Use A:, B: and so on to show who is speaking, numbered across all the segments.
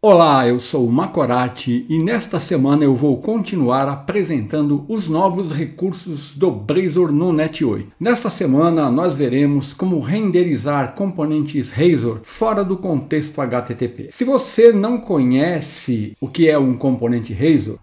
A: Olá, eu sou o Macorati e nesta semana eu vou continuar apresentando os novos recursos do Blazor no Net 8. Nesta semana nós veremos como renderizar componentes Razor fora do contexto HTTP. Se você não conhece o que é um componente Razor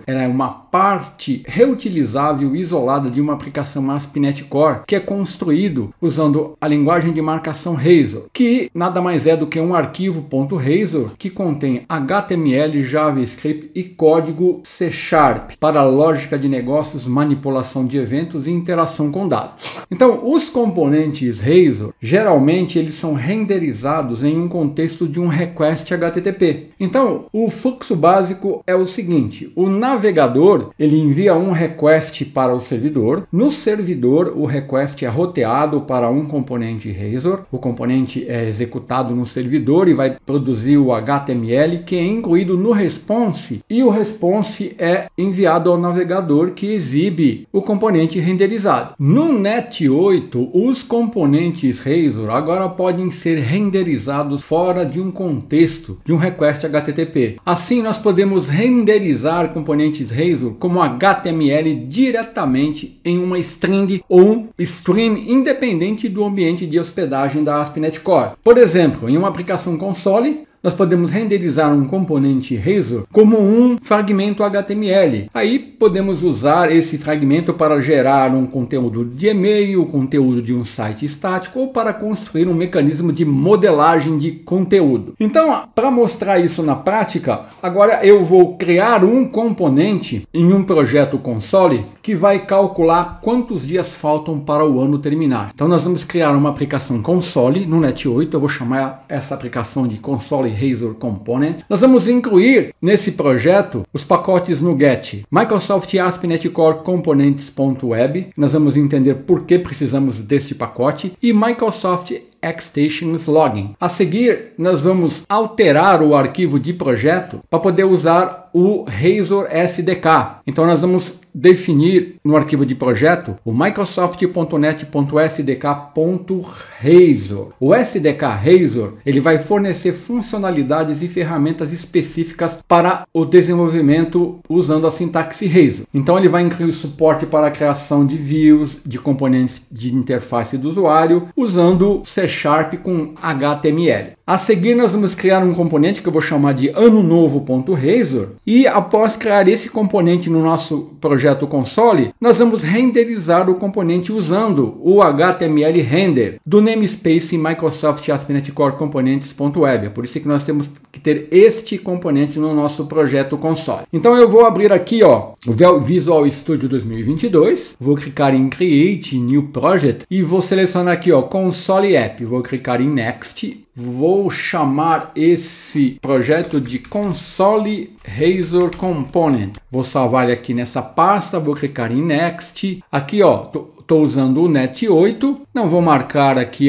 A: é uma parte reutilizável isolada de uma aplicação ASP.NET Core que é construído usando a linguagem de marcação Razor, que nada mais é do que um arquivo .razor que contém HTML, JavaScript e código C# para lógica de negócios, manipulação de eventos e interação com dados. Então, os componentes Razor, geralmente eles são renderizados em um contexto de um request HTTP. Então, o fluxo básico é o seguinte: o navegador ele envia um request para o servidor. No servidor, o request é roteado para um componente Razor. O componente é executado no servidor e vai produzir o HTML que é incluído no response, e o response é enviado ao navegador que exibe o componente renderizado. No Net 8, os componentes Razor agora podem ser renderizados fora de um contexto de um request HTTP. Assim, nós podemos renderizar componentes Razor como HTML diretamente em uma string ou um stream independente do ambiente de hospedagem da ASP.NET Core. Por exemplo, em uma aplicação console, nós podemos renderizar um componente Razor como um fragmento HTML. Aí podemos usar esse fragmento para gerar um conteúdo de e-mail, conteúdo de um site estático ou para construir um mecanismo de modelagem de conteúdo. Então, para mostrar isso na prática, agora eu vou criar um componente em um projeto console que vai calcular quantos dias faltam para o ano terminar. Então nós vamos criar uma aplicação console no Net 8, eu vou chamar essa aplicação de console Razor Component. Nós vamos incluir nesse projeto os pacotes NuGet, Microsoft ASP.NET Core Components.web. Nós vamos entender por que precisamos deste pacote, e Microsoft Extensions Login. A seguir, nós vamos alterar o arquivo de projeto para poder usar o Razor SDK. Então nós vamos definir no arquivo de projeto o microsoft.net.sdk.razor. O SDK Razor ele vai fornecer funcionalidades e ferramentas específicas para o desenvolvimento usando a sintaxe Razor. Então ele vai incluir suporte para a criação de views, de componentes de interface do usuário, usando C# com HTML. A seguir nós vamos criar um componente que eu vou chamar de anonovo.razor, e após criar esse componente no nosso projeto console, nós vamos renderizar o componente usando o HTML render do namespace Microsoft ASP.NET Core Components.web. É por isso que nós temos que ter este componente no nosso projeto console. Então eu vou abrir aqui o Visual Studio 2022, vou clicar em Create New Project e vou selecionar aqui Console App, vou clicar em Next. Vou chamar esse projeto de Console Razor Component. Vou salvar ele aqui nessa pasta, vou clicar em Next. Aqui, estou usando o Net 8. Não vou marcar aqui,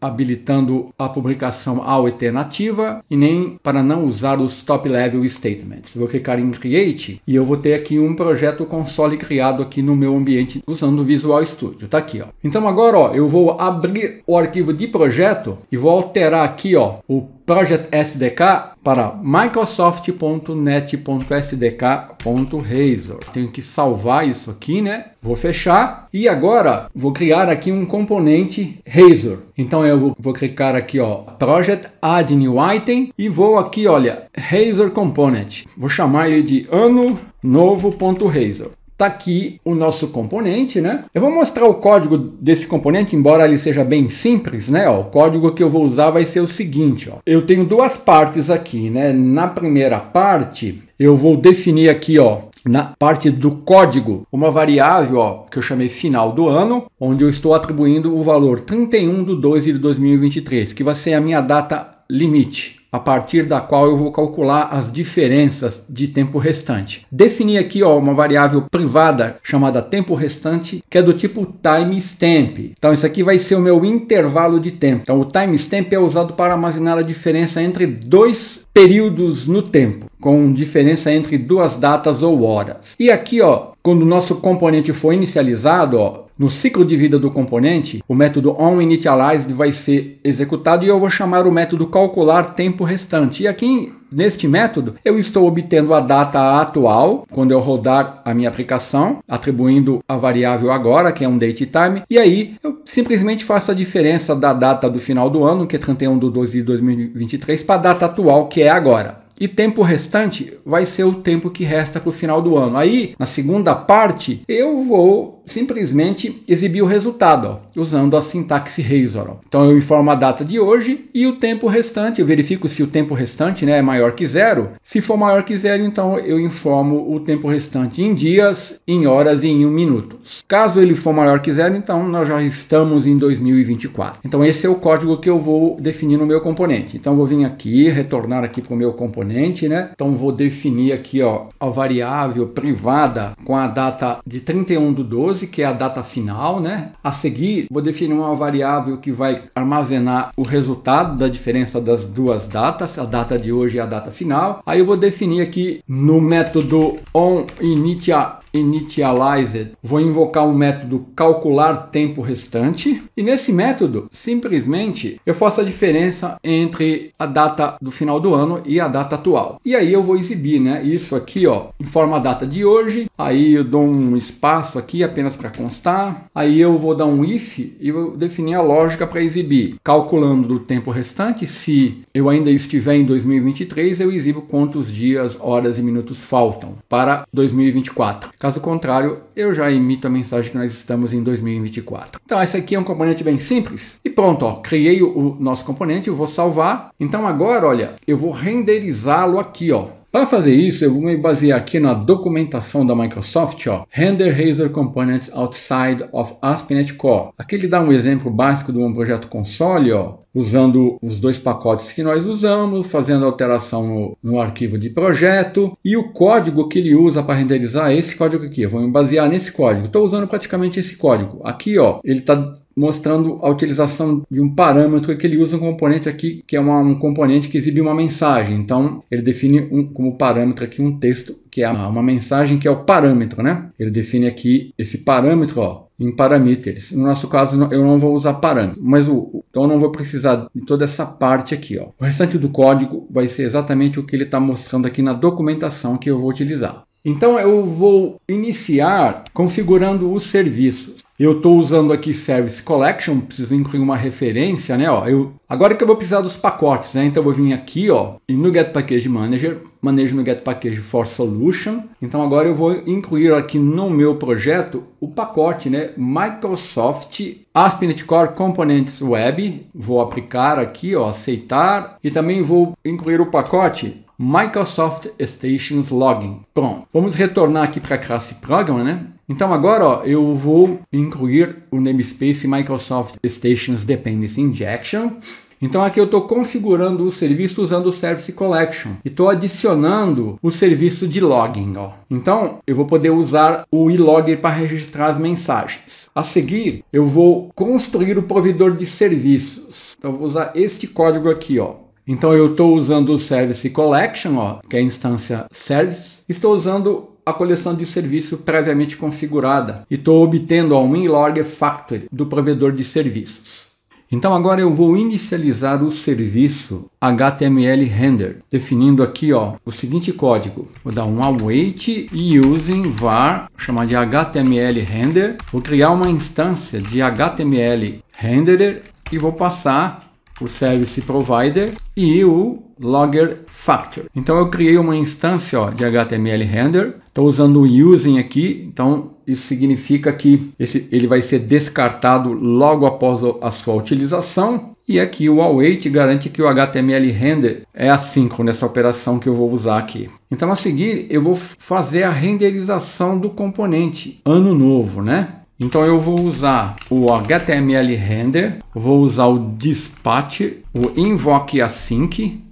A: habilitando a publicação alternativa e nem para não usar os top level statements. Vou clicar em Create e eu vou ter aqui um projeto console criado aqui no meu ambiente usando o Visual Studio. Tá aqui, Então agora, eu vou abrir o arquivo de projeto e vou alterar aqui, o Project SDK para microsoft.net.sdk.razor. Tenho que salvar isso aqui, né? Vou fechar e agora vou criar aqui um componente Razor. Então eu vou clicar aqui, Project Add New Item e vou aqui, olha, Razor Component. Vou chamar ele de anonovo.razor. Tá aqui o nosso componente, né? Eu vou mostrar o código desse componente, embora ele seja bem simples, né? O código que eu vou usar vai ser o seguinte, Eu tenho duas partes aqui, né? Na primeira parte, eu vou definir aqui, na parte do código, uma variável que eu chamei final do ano, onde eu estou atribuindo o valor 31/12/2023, que vai ser a minha data limite, a partir da qual eu vou calcular as diferenças de tempo restante. Defini aqui uma variável privada chamada tempo restante, que é do tipo timestamp. Então isso aqui vai ser o meu intervalo de tempo. Então o timestamp é usado para armazenar a diferença entre dois períodos no tempo, com diferença entre duas datas ou horas. E aqui, quando o nosso componente for inicializado, ó, no ciclo de vida do componente, o método onInitialized vai ser executado e eu vou chamar o método calcular tempo restante. E aqui neste método eu estou obtendo a data atual, quando eu rodar a minha aplicação, atribuindo a variável agora, que é um datetime, e aí eu simplesmente faço a diferença da data do final do ano, que é 31/12 de 2023, para a data atual, que é agora. E tempo restante vai ser o tempo que resta para o final do ano. Aí, na segunda parte, eu vou simplesmente exibir o resultado, ó, usando a sintaxe Razor. Ó. Então, eu informo a data de hoje e o tempo restante. Eu verifico se o tempo restante, né, é maior que zero. Se for maior que zero, então eu informo o tempo restante em dias, em horas e em minutos. Caso ele for maior que zero, então nós já estamos em 2024. Então, esse é o código que eu vou definir no meu componente. Então, eu vou vir aqui, retornar aqui para o meu componente, né? Então, vou definir aqui, ó, a variável privada com a data de 31/12, que é a data final, né? A seguir, vou definir uma variável que vai armazenar o resultado da diferença das duas datas, a data de hoje e a data final. Aí eu vou definir aqui no método onInitialized, vou invocar um método calcular tempo restante. E nesse método, simplesmente, eu faço a diferença entre a data do final do ano e a data atual. E aí eu vou exibir, né? Isso aqui, ó, informa a data de hoje. Aí eu dou um espaço aqui apenas para constar. Aí eu vou dar um if e vou definir a lógica para exibir. Calculando do tempo restante, se eu ainda estiver em 2023, eu exibo quantos dias, horas e minutos faltam para 2024. Caso contrário, eu já emito a mensagem que nós estamos em 2024. Então, esse aqui é um componente bem simples. E pronto, ó, criei o nosso componente, eu vou salvar. Então, agora, olha, eu vou renderizá-lo aqui, ó. Para fazer isso, eu vou me basear aqui na documentação da Microsoft, ó, Render Razor Components Outside of ASP.NET Core. Aqui ele dá um exemplo básico de um projeto console, ó, usando os dois pacotes que nós usamos, fazendo alteração no arquivo de projeto, e o código que ele usa para renderizar é esse código aqui. Eu vou me basear nesse código. Estou usando praticamente esse código. Aqui, ó, ele está mostrando a utilização de um parâmetro que ele usa um componente aqui, que é um componente que exibe uma mensagem. Então, ele define como parâmetro aqui um texto, que é uma mensagem, que é o parâmetro, né? Ele define aqui esse parâmetro, ó, em parameters. No nosso caso, eu não vou usar parâmetro, mas então eu não vou precisar de toda essa parte aqui, ó. O restante do código vai ser exatamente o que ele está mostrando aqui na documentação que eu vou utilizar. Então, eu vou iniciar configurando os serviços. Eu estou usando aqui Service Collection, preciso incluir uma referência, né? Ó, agora que eu vou precisar dos pacotes, né? Então eu vou vir aqui, ó, e no Get Package Manager, manejo no Get Package for Solution. Então agora eu vou incluir aqui no meu projeto o pacote, né? Microsoft ASP.NET Core Components Web. Vou aplicar aqui, ó, aceitar, e também vou incluir o pacote Microsoft Stations Login. Pronto. Vamos retornar aqui para a classe Program, né? Então agora, ó, eu vou incluir o namespace Microsoft Stations Dependency Injection. Então aqui eu estou configurando o serviço usando o Service Collection e estou adicionando o serviço de login. Ó. Então eu vou poder usar o eLogger para registrar as mensagens. A seguir eu vou construir o provedor de serviços. Então eu vou usar este código aqui, ó. Então eu estou usando o Service Collection, ó, que é a instância Service. Estou usando a coleção de serviço previamente configurada e estou obtendo um eLogger Factory do provedor de serviços. Então agora eu vou inicializar o serviço HTML Render, definindo aqui, ó, o seguinte código. Vou dar um await e using var, vou chamar de HTML Render. Vou criar uma instância de HTML Renderer e vou passar o Service Provider e o Logger Factory. Então eu criei uma instância, ó, de HTML Render. Estou usando o using aqui, então isso significa que ele vai ser descartado logo após a sua utilização. E aqui o await garante que o HTML Render é assíncrono nessa operação que eu vou usar aqui. Então a seguir eu vou fazer a renderização do componente ano novo, né? Então eu vou usar o HTML Render, vou usar o dispatch, o invoke async.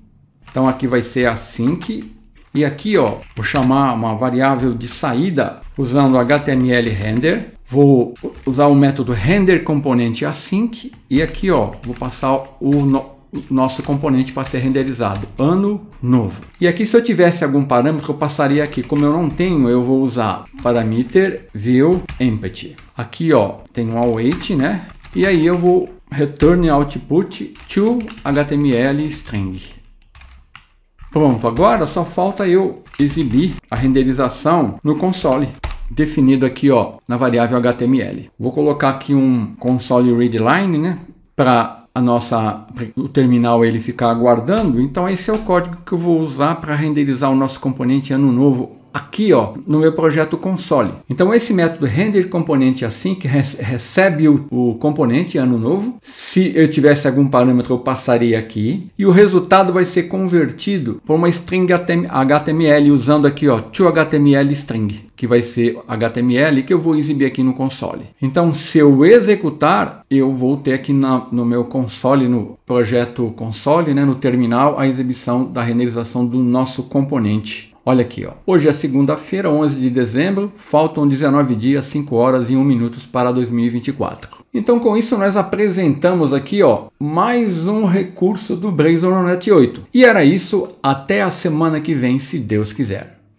A: Então aqui vai ser async. E aqui, ó, vou chamar uma variável de saída usando o HTML Render. Vou usar o método render componente async. E aqui, ó, vou passar o o nosso componente para ser renderizado. Ano novo. E aqui, se eu tivesse algum parâmetro, eu passaria aqui. Como eu não tenho, eu vou usar parameter view empty. Aqui, ó, tem um await, né? E aí eu vou return output to HTML string. Pronto, agora só falta eu exibir a renderização no console, definido aqui, ó, na variável HTML. Vou colocar aqui um console readline, né, para o terminal ele ficar aguardando. Então esse é o código que eu vou usar para renderizar o nosso componente ano novo aqui, ó, no meu projeto console. Então esse método render componente assim, que recebe o componente ano novo. Se eu tivesse algum parâmetro, eu passaria aqui e o resultado vai ser convertido por uma string HTML usando aqui, ó, toHTML string, que vai ser HTML que eu vou exibir aqui no console. Então, se eu executar, eu vou ter aqui no meu console, no projeto console, né, no terminal, a exibição da renderização do nosso componente. Olha aqui, ó. Hoje é segunda-feira, 11 de dezembro, faltam 19 dias, 5 horas e 1 minuto para 2024. Então, com isso, nós apresentamos aqui, ó, mais um recurso do Blazor no Net 8. E era isso, até a semana que vem, se Deus quiser.